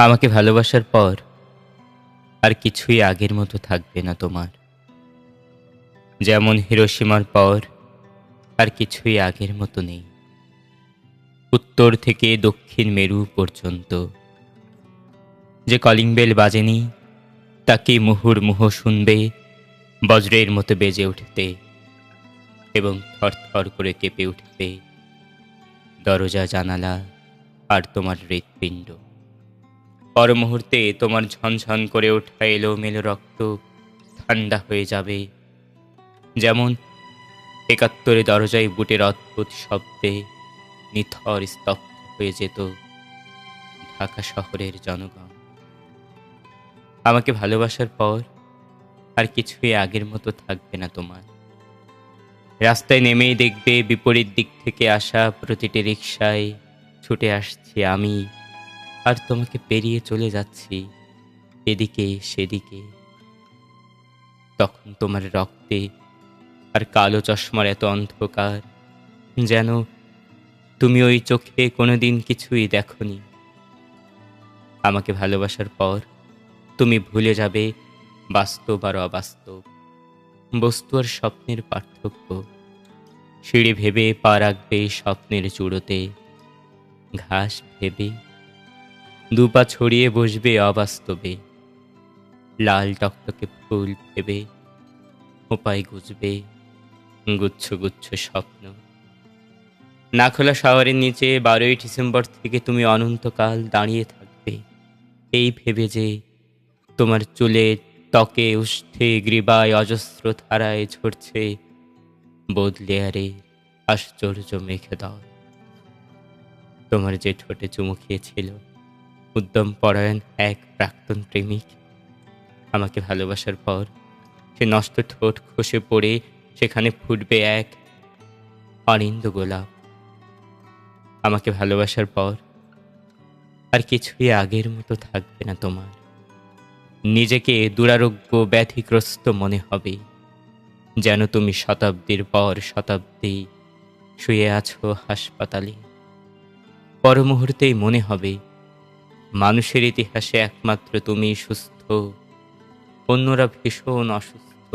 আমাকে ভালোবাসার পর আর কিছুই আগের মতো থাকবে না তোমার। যেমন হিরোশিমার পর আর কিছুই আগের মতো নেই। উত্তর থেকে দক্ষিণ মেরু পর্যন্ত যে কলিং বেল বাজেনি তাকে মুহুর্মুহু শুনবে বজ্রের মতো বেজে উঠতে এবং থরথর করে কেঁপে উঠবে দরজা জানালা আর তোমার হৃৎপিণ্ড। পর মুহূর্তে তোমার ঝনঝন করে ওঠা এলোমেলো রক্ত ঠান্ডা হয়ে যাবে, যেমন ৭১ দরজায় বুটের অদ্ভুত শব্দে নিথর স্তব্ধ হয়ে যেত ঢাকা শহরের জনগণ। আমাকে ভালোবাসার পর আর কিছুই আগের মতো থাকবে না তোমার। রাস্তায় নেমেই দেখবে বিপরীত দিক থেকে আসা প্রতিটি রিকশায় ছুটে আসছি আমি, আর তোমাকে পেরিয়ে চলে যাচ্ছি এদিকে সেদিকে। তখন তোমার রক্তে আর কালো চশমার এত অন্ধকার, যেন তুমি ওই চোখে কোনোদিন কিছুই দেখনি। আমাকে ভালোবাসার পর তুমি ভুলে যাবে বাস্তব আর অবাস্তব, বস্তু আর স্বপ্নের পার্থক্য। সিঁড়ি ভেবে পা রাখবে স্বপ্নের চূড়োতে, ঘাস ভেবে দুপা ছড়িয়ে বসবে অবাস্তবে। লাল টকটকে ফুল ভেবে খোঁপায় গুজবে গুচ্ছ গুচ্ছ স্বপ্ন। না খোলা শাওয়ারের নিচে ১২ই ডিসেম্বর থেকে তুমি অনন্তকাল দাঁড়িয়ে থাকবে এই ভেবে যে তোমার চুলে, ত্বকে, উষ্ঠে, গ্রীবায় অজস্র ধারায় ঝরছে বোদলেয়ারে আশ্চর্য মেঘদল। তোমার যে ঠোঁটে চুমু খেয়েছিল উদ্যম পরায়ণ এক প্রাক্তন প্রেমিক, আমাকে ভালোবাসার পর সে নষ্ট ঠোঁট খসে পড়ে সেখানে ফুটবে এক অনিন্দ গোলাপ। আমাকে ভালোবাসার পর আর কিছুই আগের মতো থাকবে না তোমার। নিজেকে দুরারোগ্য ব্যাধিগ্রস্ত মনে হবে, যেন তুমি শতাব্দীর পর শতাব্দী শুয়ে আছো হাসপাতালে। পর মুহূর্তেই মনে হবে মানুষের ইতিহাসে একমাত্র তুমি সুস্থ, অন্যরা ভীষণ অসুস্থ।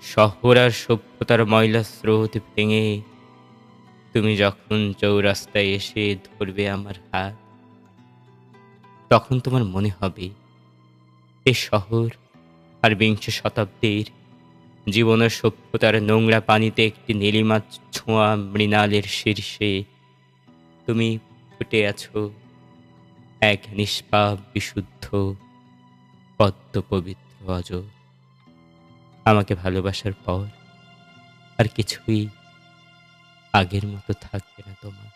শহর আর সভ্যতার ময়লা স্রোত ভেঙে তুমি যখন চৌরাস্তায় এসে ধরবে আমার হাত, তখন তোমার মনে হবে এ শহর আর বিংশ শতাব্দীর জীবনের সভ্যতার নোংরা পানিতে একটি নীলিমা ছোঁয়া মৃণালের শীর্ষে তুমি ফুটে আছো এক নিষ্পাপ বিশুদ্ধ পদ্ম পবিত্র অজ। আমাকে ভালোবাসার পর আর কিছুই আগের মতো থাকবে না তোমার।